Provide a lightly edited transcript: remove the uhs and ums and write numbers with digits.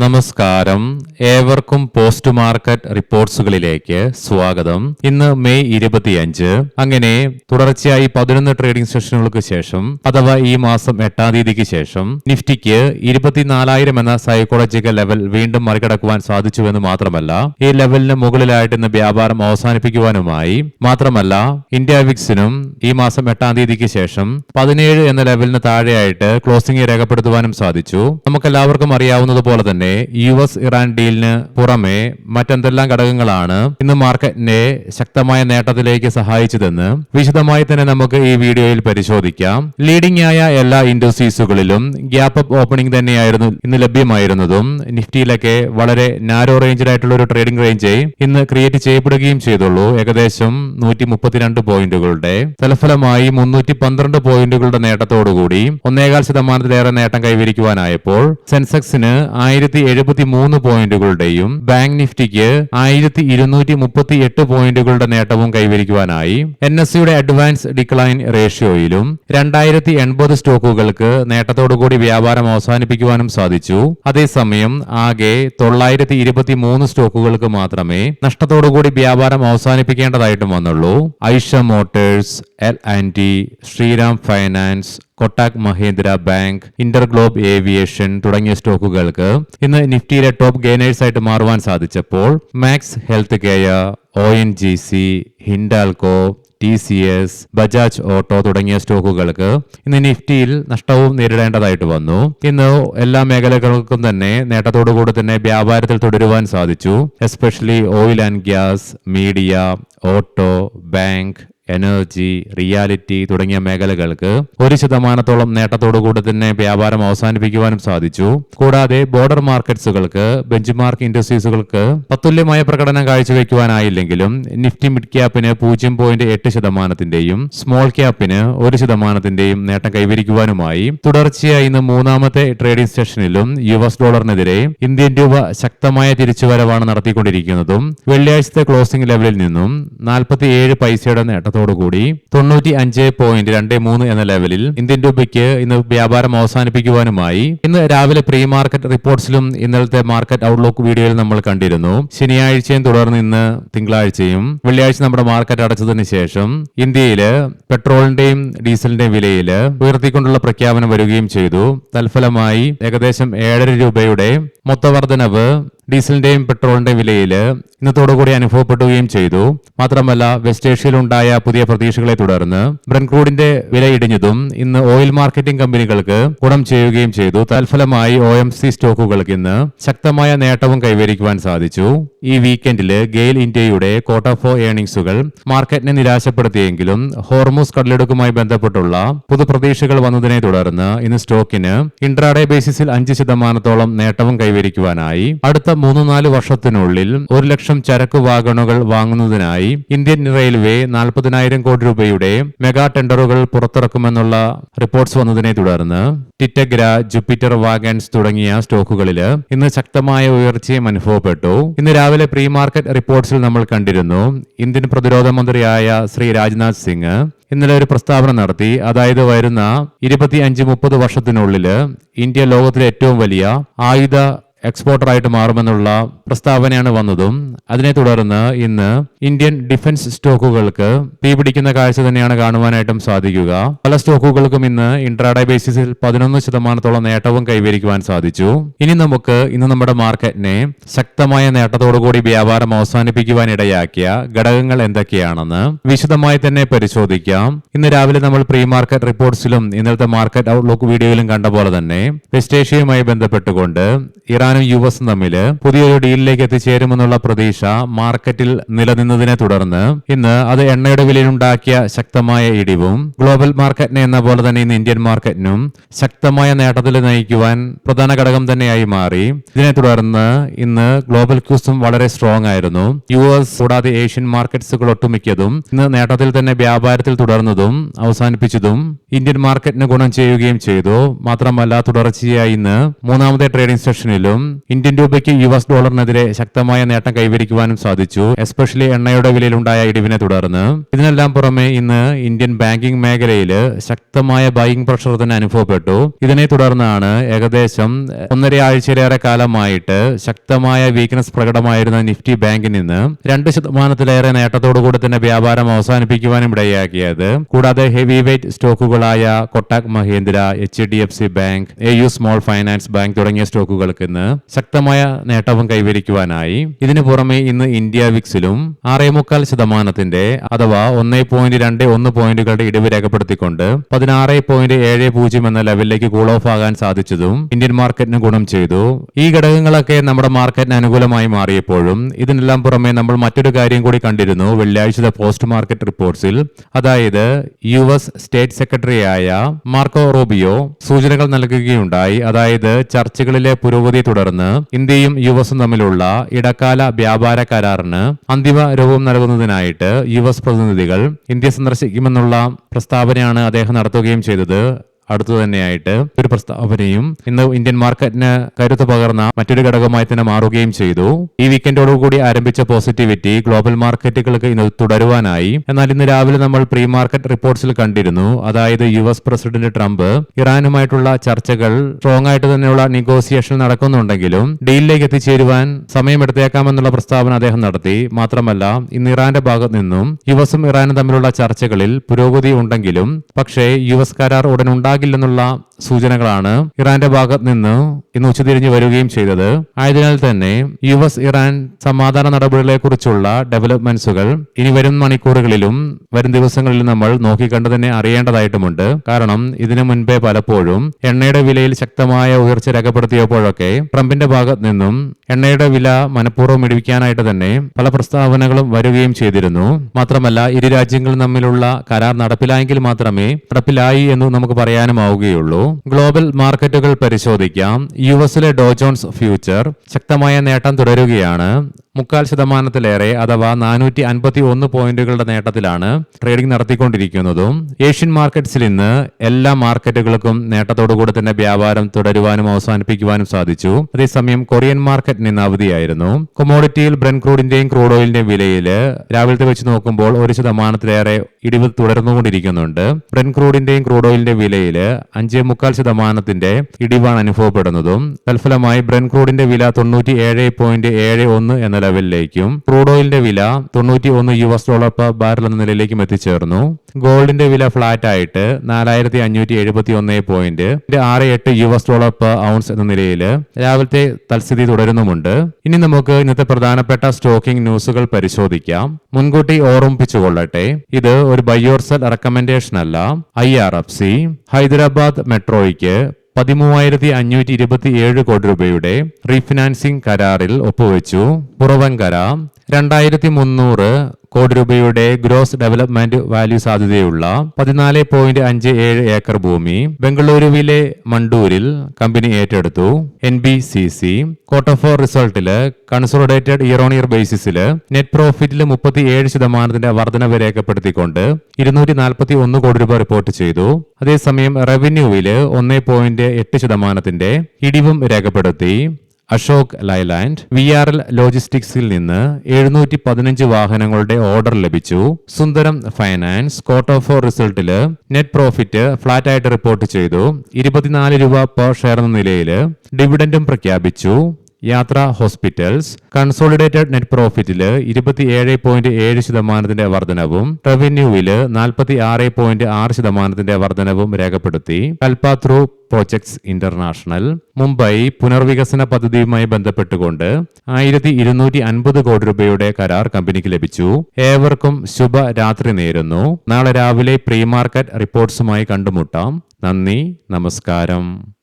നമസ്കാരം, ഏവർക്കും post market റിപ്പോർട്ട്സുകളിലേക്ക് സ്വാഗതം. ഇന്ന് മെയ് 25. അങ്ങനെ തുടർച്ചയായി 11 ട്രേഡിംഗ് സെഷനുകൾക്ക് ശേഷം, അഥവാ ഈ മാസം 8-ാം തീയതിക്ക് ശേഷം നിഫ്റ്റിക്ക് 24,000 എന്ന സൈക്കോളജിക്കൽ ലെവൽ വീണ്ടും മറികടക്കുവാൻ സാധിച്ചുവെന്ന് മാത്രമല്ല, ഈ ലെവലിന് മുകളിലായിട്ട് ഇന്ന് വ്യാപാരം അവസാനിപ്പിക്കുവാനുമായി. മാത്രമല്ല, ഇന്ത്യ വിക്സിനും ഈ മാസം 8-ാം തീയതിക്ക് ശേഷം 17 എന്ന ലെവലിന് താഴെയായിട്ട് ക്ലോസിംഗ് രേഖപ്പെടുത്തുവാനും സാധിച്ചു. നമുക്കെല്ലാവർക്കും അറിയാവുന്നതുപോലെ തന്നെ US ഇറാൻ ഡീലിന് പുറമെ മറ്റെന്തെല്ലാം ഘടകങ്ങളാണ് ഇന്ന് മാർക്കറ്റിനെ ശക്തമായ നേട്ടത്തിലേക്ക് സഹായിച്ചതെന്ന് വിശദമായി തന്നെ നമുക്ക് ഈ വീഡിയോയിൽ പരിശോധിക്കാം. ലീഡിംഗ് ആയ എല്ലാ ഇൻഡസ്ട്രീസുകളിലും ഗ്യാപ്പ് അപ്പ് ഓപ്പണിംഗ് തന്നെയായിരുന്നു ഇന്ന് ലഭ്യമായിരുന്നതും. നിഫ്റ്റിയിലൊക്കെ വളരെ നാരോ റേഞ്ചഡ് ആയിട്ടുള്ള ഒരു ട്രേഡിംഗ് റേഞ്ച് ഇന്ന് ക്രിയേറ്റ് ചെയ്യപ്പെടുകയും ചെയ്തുള്ളൂ. ഏകദേശം 132 പോയിന്റുകളുടെ തലഫലമായി 312 പോയിന്റുകളുടെ നേട്ടത്തോടുകൂടി 1.25% നേട്ടം കൈവരിക്കുവാനായപ്പോൾ സെൻസെക്സിന് 1073 പോയിന്റുകളുടെയും ബാങ്ക് നിഫ്റ്റിക്ക് 1238 പോയിന്റുകളുടെ നേട്ടവും കൈവരിക്കുവാനായി. NSEയുടെ അഡ്വാൻസ് ഡിക്ലൈൻ റേഷ്യോയിലും 2080 സ്റ്റോക്കുകൾക്ക് നേട്ടത്തോടുകൂടി വ്യാപാരം അവസാനിപ്പിക്കുവാനും സാധിച്ചു. അതേസമയം ആകെ 923 സ്റ്റോക്കുകൾക്ക് മാത്രമേ നഷ്ടത്തോടുകൂടി വ്യാപാരം അവസാനിപ്പിക്കേണ്ടതായിട്ടും വന്നുള്ളൂ. Eicher motors, L&T, Shriram finance, Kotak Mahindra bank, InterGlobe aviation തുടങ്ങിയ സ്റ്റോക്കുകൾക്ക് ഇന്ന് നിഫ്റ്റിയിലെ ടോപ്പ് ഗെയിനേഴ്സ് ആയിട്ട് മാറുവാൻ സാധിച്ചപ്പോൾ Max health care, ONGC, Hindalco, TCS, Bajaj auto തുടങ്ങിയ സ്റ്റോക്കുകൾക്ക് ഇന്ന് നിഫ്റ്റിയിൽ നഷ്ടവും നേരിടേണ്ടതായിട്ട് വന്നു. ഇന്ന് എല്ലാ മേഖലകൾക്കും തന്നെ നേട്ടത്തോടുകൂടി തന്നെ വ്യാപാരത്തിൽ തുടരുവാൻ സാധിച്ചു. Especially oil and gas, media, auto, bank, energy, reality തുടങ്ങിയ മേഖലകൾക്ക് 1% നേട്ടത്തോടുകൂടി തന്നെ വ്യാപാരം അവസാനിപ്പിക്കുവാനും സാധിച്ചു. കൂടാതെ ബോർഡർ മാർക്കറ്റ്സുകൾക്ക്, ബെഞ്ച് മാർക്ക് ഇൻഡസ്ട്രീസുകൾക്ക് തത്തുല്യമായ പ്രകടനം കാഴ്ചവെക്കുവാനായില്ലെങ്കിലും നിഫ്റ്റി മിഡ് ക്യാപ്പിന് 0.8%, സ്മോൾ ക്യാപ്പിന് 1% നേട്ടം കൈവരിക്കുവാനുമായി. തുടർച്ചയായി ഇന്ന് 3ാമത്തെ ട്രേഡിംഗ് സെഷനിലും US ഡോളറിനെതിരെ ഇന്ത്യൻ രൂപ ശക്തമായ തിരിച്ചുവരവാണ് നടത്തിക്കൊണ്ടിരിക്കുന്നതും. വെള്ളിയാഴ്ചത്തെ ക്ലോസിംഗ് ലെവലിൽ നിന്നും 47 പൈസയുടെ നേട്ടത്തോടുകൂടി 95.23 എന്ന ലെവലിൽ ഇന്ത്യൻ രൂപയ്ക്ക് ഇന്ന് വ്യാപാരം അവസാനിപ്പിക്കുവാനുമായി. ഇന്ന് രാവിലെ പ്രീ മാർക്കറ്റ് റിപ്പോർട്ട്സിലും ഇന്നലത്തെ മാർക്കറ്റ് ഔട്ട്ലുക്ക് വീഡിയോയിൽ നമ്മൾ കണ്ടിരുന്നു. ശനിയാഴ്ചയും തുടർന്ന് ഇന്ന് തിങ്കളാഴ്ചയും വെള്ളിയാഴ്ച നമ്മുടെ മാർക്കറ്റ് അടച്ചതിന് ശേഷം ഇന്ത്യയില് പെട്രോളിന്റെയും ഡീസലിന്റെയും വിലയിൽ ഉയർത്തിക്കൊണ്ടുള്ള പ്രഖ്യാപനം വരികയും ചെയ്തു. തൽഫലമായി ഏകദേശം 7.5 രൂപയുടെ മൊത്തവർദ്ധനവ് ഡീസലിന്റെയും പെട്രോളിന്റെയും വിലയിൽ ഇന്നത്തോടുകൂടി അനുഭവപ്പെടുകയും ചെയ്തു. മാത്രമല്ല, വെസ്റ്റ് ഏഷ്യയിലുണ്ടായ പുതിയ പ്രതീക്ഷകളെ തുടർന്ന് ബ്രന്റ് ക്രൂഡിന്റെ വില ഇടിഞ്ഞതും ഇന്ന് ഓയിൽ മാർക്കറ്റിംഗ് കമ്പനികൾക്ക് ഗുണം ചെയ്യുകയും ചെയ്തു. തൽഫലമായി OMC സ്റ്റോക്കുകൾക്ക് ഇന്ന് ശക്തമായ നേട്ടവും കൈവരിക്കുവാൻ സാധിച്ചു. ഈ വീക്കെൻഡിൽ ഗെയിൽ ഇന്ത്യയുടെ Q4 ഏർണിംഗ്സുകൾ മാർക്കറ്റിനെ നിരാശപ്പെടുത്തിയെങ്കിലും ഹോർമൂസ് കടലെടുക്കുമായി ബന്ധപ്പെട്ടുള്ള പുതുപ്രതീക്ഷകൾ വന്നതിനെ തുടർന്ന് ഇന്ന് സ്റ്റോക്കിന് ഇൻട്രാഡേ ബേസിസിൽ 5% നേട്ടവും കൈവരിക്കുവാനായി. അടുത്ത 3-4 വർഷത്തിനുള്ളിൽ 1 ലക്ഷം ചരക്ക് വാഗണുകൾ വാങ്ങുന്നതിനായി ഇന്ത്യൻ റെയിൽവേ 40,000 കോടി രൂപയുടെ മെഗാ ടെൻഡറുകൾ പുറത്തിറക്കുമെന്നുള്ള റിപ്പോർട്ട്സ് വന്നതിനെ തുടർന്ന് ടിറ്റഗ്ര, ജുപ്പിറ്റർ വാഗൻസ് തുടങ്ങിയ സ്റ്റോക്കുകളിൽ ഇന്ന് ശക്തമായ ഉയർച്ചയും അനുഭവപ്പെട്ടു. ഇന്ന് രാവിലെ പ്രീ മാർക്കറ്റ് റിപ്പോർട്ട്സിൽ നമ്മൾ കണ്ടിരുന്നു, ഇന്ത്യൻ പ്രതിരോധ മന്ത്രിയായ ശ്രീ രാജ്നാഥ് സിംഗ് ഇന്നലെ ഒരു പ്രസ്താവന നടത്തി. അതായത് വരുന്ന 25-30 വർഷത്തിനുള്ളിൽ ഇന്ത്യ ലോകത്തിലെ ഏറ്റവും വലിയ ആയുധ എക്സ്പോർട്ടറായിട്ട് മാറുമെന്നുള്ള പ്രസ്താവനയാണ് വന്നതും. അതിനെ തുടർന്ന് ഇന്ന് ഇന്ത്യൻ ഡിഫൻസ് സ്റ്റോക്കുകൾക്ക് തീപിടിക്കുന്ന കാഴ്ച തന്നെയാണ് കാണുവാനായിട്ടും സാധിക്കുക. പല സ്റ്റോക്കുകൾക്കും ഇന്ന് ഇൻട്രാഡേ ബേസിസിൽ 11% നേട്ടവും കൈവരിക്കുവാൻ സാധിച്ചു. ഇനി നമുക്ക് ഇന്ന് നമ്മുടെ മാർക്കറ്റിനെ ശക്തമായ നേട്ടത്തോടുകൂടി വ്യാപാരം അവസാനിപ്പിക്കുവാൻ ഇടയാക്കിയ ഘടകങ്ങൾ എന്തൊക്കെയാണെന്ന് വിശദമായി തന്നെ പരിശോധിക്കാം. ഇന്ന് രാവിലെ നമ്മൾ പ്രീ മാർക്കറ്റ് റിപ്പോർട്ട്സിലും ഇന്നലത്തെ മാർക്കറ്റ് ഔട്ട്ലുക്ക് വീഡിയോയിലും കണ്ട പോലെ തന്നെ വെസ്റ്റ് ഏഷ്യയുമായി ബന്ധപ്പെട്ടുകൊണ്ട് ഇറാനും US തമ്മിൽ പുതിയൊരു ഡീലിലേക്ക് എത്തിച്ചേരുമെന്നുള്ള പ്രതീക്ഷ മാർക്കറ്റിൽ നിലനിന്നതിനെ തുടർന്ന് ഇന്ന് അത് എണ്ണയുടെ വിലയിലുണ്ടാക്കിയ ശക്തമായ ഇടിവും ഗ്ലോബൽ മാർക്കറ്റിനെ എന്ന പോലെ തന്നെ ഇന്ന് ഇന്ത്യൻ മാർക്കറ്റിനും ശക്തമായ നേട്ടത്തിൽ നയിക്കുവാൻ പ്രധാന ഘടകം തന്നെയായി മാറി. ഇതിനെ തുടർന്ന് ഇന്ന് ഗ്ലോബൽ ക്യൂസും വളരെ സ്ട്രോങ് ആയിരുന്നു. US കൂടാതെ ഏഷ്യൻ മാർക്കറ്റ്സുകൾ ഒട്ടുമിക്കതും ഇന്ന് നേട്ടത്തിൽ തന്നെ വ്യാപാരത്തിൽ തുടർന്നതും അവസാനിപ്പിച്ചതും ഇന്ത്യൻ മാർക്കറ്റിന് ഗുണം ചെയ്യുകയും ചെയ്തു. മാത്രമല്ല, തുടർച്ചയായി ഇന്ന് 3ാമത്തെ ട്രേഡിംഗ് സെഷനിലും നേട്ടത്തിലും ഇന്ത്യൻ രൂപയ്ക്ക് US ഡോളറിനെതിരെ ശക്തമായ നേട്ടം കൈവരിക്കുവാനും സാധിച്ചു, എസ്പെഷ്യലി എണ്ണയുടെ വിലയിലുണ്ടായ ഇടിവിനെ തുടർന്ന്. ഇതിനെല്ലാം പുറമെ ഇന്ന് ഇന്ത്യൻ ബാങ്കിംഗ് മേഖലയിൽ ശക്തമായ ബൈയിങ് പ്രഷർ തന്നെ അനുഭവപ്പെട്ടു. ഇതിനെ തുടർന്നാണ് ഏകദേശം 1.5 ആഴ്ചയിലേറെ കാലമായിട്ട് ശക്തമായ വീക്ക്നെസ് പ്രകടമായിരുന്ന നിഫ്റ്റി ബാങ്കിൽ നിന്ന് 2% നേട്ടത്തോടുകൂടി തന്നെ വ്യാപാരം അവസാനിപ്പിക്കുവാനും ഇടയാക്കിയത്. കൂടാതെ ഹെവി വെയ്റ്റ് സ്റ്റോക്കുകളായ Kotak Mahindra, HDFC bank, AU small finance bank തുടങ്ങിയ സ്റ്റോക്കുകൾക്ക് ഇന്ന് ശക്തമായ നേട്ടവും കൈവരിക്കുവാനായി. ഇതിനു പുറമെ ഇന്ന് ഇന്ത്യ വിക്സിലും 6.25% അഥവാ 1.21 പോയിന്റുകളുടെ ഇടിവ് രേഖപ്പെടുത്തിക്കൊണ്ട് 16.70 എന്ന ലെവലിലേക്ക് കൂൾ ഓഫ് ആകാൻ സാധിച്ചതും ഇന്ത്യൻ മാർക്കറ്റിന് ഗുണം ചെയ്തു. ഈ ഘടകങ്ങളൊക്കെ നമ്മുടെ മാർക്കറ്റിന് അനുകൂലമായി മാറിയപ്പോഴും ഇതിനെല്ലാം പുറമെ നമ്മൾ മറ്റൊരു കാര്യം കൂടി കണ്ടിരുന്നു വെള്ളിയാഴ്ചത്തെ പോസ്റ്റ് മാർക്കറ്റ് റിപ്പോർട്ട്സിൽ. അതായത് US സ്റ്റേറ്റ് സെക്രട്ടറിയായ മാർക്കോ റൂബിയോ സൂചനകൾ നൽകുകയുണ്ടായി. അതായത് ചർച്ചകളിലെ പുരോഗതി തുടർന്ന് ഇന്ത്യയും US തമ്മിലുള്ള ഇടക്കാല വ്യാപാര കരാറിന് അന്തിമ രൂപം നൽകുന്നതിനായിട്ട് US പ്രതിനിധികൾ ഇന്ത്യ സന്ദർശിക്കുമെന്നുള്ള പ്രസ്താവനയാണ് അദ്ദേഹം നടത്തുകയും ചെയ്തത്. അടുത്തു തന്നെയായിട്ട് ഒരു പ്രസ്താവനയും ഇന്ന് ഇന്ത്യൻ മാർക്കറ്റിന് കരുത്ത് പകർന്ന മറ്റൊരു ഘടകമായി തന്നെ മാറുകയും ചെയ്തു. ഈ വീക്കെൻഡോടുകൂടി ആരംഭിച്ച പോസിറ്റിവിറ്റി ഗ്ലോബൽ മാർക്കറ്റുകൾക്ക് ഇന്ന് തുടരുവാനായി. എന്നാൽ ഇന്ന് രാവിലെ നമ്മൾ പ്രീ മാർക്കറ്റ് റിപ്പോർട്ട്സിൽ കണ്ടിരുന്നു. അതായത് US പ്രസിഡന്റ് ട്രംപ് ഇറാനുമായിട്ടുള്ള ചർച്ചകൾ സ്ട്രോങ് ആയിട്ട് തന്നെയുള്ള നെഗോസിയേഷൻ നടക്കുന്നുണ്ടെങ്കിലും ഡീലിലേക്ക് എത്തിച്ചേരുവാൻ സമയമെടുത്തേക്കാമെന്നുള്ള പ്രസ്താവന അദ്ദേഹം നടത്തി. മാത്രമല്ല ഇന്ന് ഇറാന്റെ ഭാഗത്ത് നിന്നും USഉം ഇറാനും തമ്മിലുള്ള ചർച്ചകളിൽ പുരോഗതി ഉണ്ടെങ്കിലും പക്ഷേ US കരാർ ഉടൻ ില്ലെന്നുള്ള സൂചനകളാണ് ഇറാന്റെ ഭാഗത്ത് നിന്ന് ഇന്ന് ഉച്ചതിരിഞ്ഞു വരികയും ചെയ്തത്. ആയതിനാൽ തന്നെ US ഇറാൻ സമാധാന നടപടികളെ കുറിച്ചുള്ള ഡെവലപ്മെന്റ്സുകൾ ഇനി വരും മണിക്കൂറുകളിലും വരും ദിവസങ്ങളിലും നമ്മൾ നോക്കിക്കണ്ട് തന്നെ അറിയേണ്ടതായിട്ടുമുണ്ട്. കാരണം ഇതിനു മുൻപേ പലപ്പോഴും എണ്ണയുടെ വിലയിൽ ശക്തമായ ഉയർച്ച രേഖപ്പെടുത്തിയപ്പോഴൊക്കെ ട്രംപിന്റെ ഭാഗത്ത് നിന്നും എണ്ണയുടെ വില മനഃപൂർവ്വം ഇടിവിക്കാനായിട്ട് തന്നെ പല പ്രസ്താവനകളും വരികയും ചെയ്തിരുന്നു. മാത്രമല്ല ഇരു രാജ്യങ്ങളും തമ്മിലുള്ള കരാർ നടപ്പിലായെങ്കിൽ മാത്രമേ നടപ്പിലായി എന്ന് നമുക്ക് പറയാനുമാവുകയുള്ളൂ. ഗ്ലോബൽ മാർക്കറ്റുകൾ പരിശോധിക്കാം. US ഡോ ജോൺസ് ഫ്യൂച്ചർ ശക്തമായ നേട്ടം തുടരുകയാണ്. 0.25% അഥവാ 451 പോയിന്റുകളുടെ നേട്ടത്തിലാണ് ട്രേഡിംഗ് നടത്തിക്കൊണ്ടിരിക്കുന്നതും. ഏഷ്യൻ മാർക്കറ്റ്സിൽ ഇന്ന് എല്ലാ മാർക്കറ്റുകൾക്കും നേട്ടത്തോടുകൂടി തന്നെ വ്യാപാരം തുടരുവാനും അവസാനിപ്പിക്കുവാനും സാധിച്ചു. അതേസമയം കൊറിയൻ മാർക്കറ്റ് നിന്ന് അവധിയായിരുന്നു. കൊമോഡിറ്റിയിൽ ബ്രെന്റ് ക്രൂഡിന്റെയും ക്രൂഡ് ഓയിലിന്റെയും വിലയിൽ രാവിലത്തെ വെച്ച് നോക്കുമ്പോൾ 1% ഇടിവ് തുടർന്നുകൊണ്ടിരിക്കുന്നുണ്ട്. ബ്രെന്റ് ക്രൂഡിന്റെയും ക്രൂഡ് ഓയിലിന്റെ വിലയിൽ 5.25% ഇടിവാണ് അനുഭവപ്പെടുന്നതും. തൽഫലമായി ബ്രെന്റ് ക്രൂഡിന്റെ വില 97.71 എന്ന ലെവലിലേക്കും ക്രൂഡ് ഓയിലിന്റെ വില $91 പെർ ബാരൽ എന്ന നിലയിലേക്കും എത്തിച്ചേർന്നു. ഗോൾഡിന്റെ വില ഫ്ലാറ്റ് ആയിട്ട് $4571.68 പെർ ഔൺസ് എന്ന നിലയിൽ രാവിലത്തെ തൽസ്ഥിതി തുടരുന്നുമുണ്ട്. ഇനി നമുക്ക് ഇന്നത്തെ പ്രധാനപ്പെട്ട സ്റ്റോക്കിംഗ് ന്യൂസുകൾ പരിശോധിക്കാം. മുൻകൂട്ടി ഓർമ്മിപ്പിച്ചുകൊള്ളട്ടെ, ഇത് ഒരു ബൈ ഓർ സെൽ റെക്കമെൻഡേഷൻ അല്ല. IRFC ഹൈദരാബാദ് മെട്രോയ്ക്ക് 13,527 കോടി രൂപയുടെ റീഫിനാൻസിംഗ് കരാറിൽ ഒപ്പുവെച്ചു. പുറവങ്കര 2,300 കോടി രൂപയുടെ ഗ്രോസ് ഡെവലപ്മെന്റ് വാല്യൂ സാധ്യതയുള്ള 14.57 ഏക്കർ ഭൂമി ബംഗളൂരുവിലെ മണ്ടൂരിൽ കമ്പനി ഏറ്റെടുത്തു. NBCC ക്വാർട്ടർ 4 റിസൾട്ടില് കൺസോളിഡേറ്റഡ് ഇയർ ഓൺ ഇയർ ബേസിസിൽ നെറ്റ് പ്രോഫിറ്റിൽ 37% വർധനവ് രേഖപ്പെടുത്തിക്കൊണ്ട് 241 കോടി രൂപ റിപ്പോർട്ട് ചെയ്തു. അതേസമയം റവന്യൂവില് 1.8% ഇടിവും രേഖപ്പെടുത്തി. അശോക് ലൈലാൻഡ് VRL ലോജിസ്റ്റിക്സിൽ നിന്ന് 715 വാഹനങ്ങളുടെ ഓർഡർ ലഭിച്ചു. സുന്ദരം ഫൈനാൻസ് ക്വാർട്ടർ 4 റിസൾട്ടില് നെറ്റ് പ്രോഫിറ്റ് ഫ്ലാറ്റ് ആയിട്ട് റിപ്പോർട്ട് ചെയ്തു. 24 രൂപ പെർ ഷെയർ എന്ന നിലയിൽ ഡിവിഡൻഡും പ്രഖ്യാപിച്ചു. യാത്ര ഹോസ്പിറ്റൽസ് കൺസോളിഡേറ്റഡ് നെറ്റ് പ്രോഫിറ്റില് 27.7% വർധനവും റവന്യൂവില് 46.6% വർധനവും രേഖപ്പെടുത്തി. കൽപാത്രൂ പ്രോജക്ട്സ് ഇന്റർനാഷണൽ മുംബൈ പുനർവികസന പദ്ധതിയുമായി ബന്ധപ്പെട്ടുകൊണ്ട് 1,250 കോടി രൂപയുടെ കരാർ കമ്പനിക്ക് ലഭിച്ചു. ഏവർക്കും ശുഭരാത്രി നേരുന്നു. നാളെ രാവിലെ പ്രീ മാർക്കറ്റ് റിപ്പോർട്ട്സുമായി കണ്ടുമുട്ടാം. നന്ദി, നമസ്കാരം.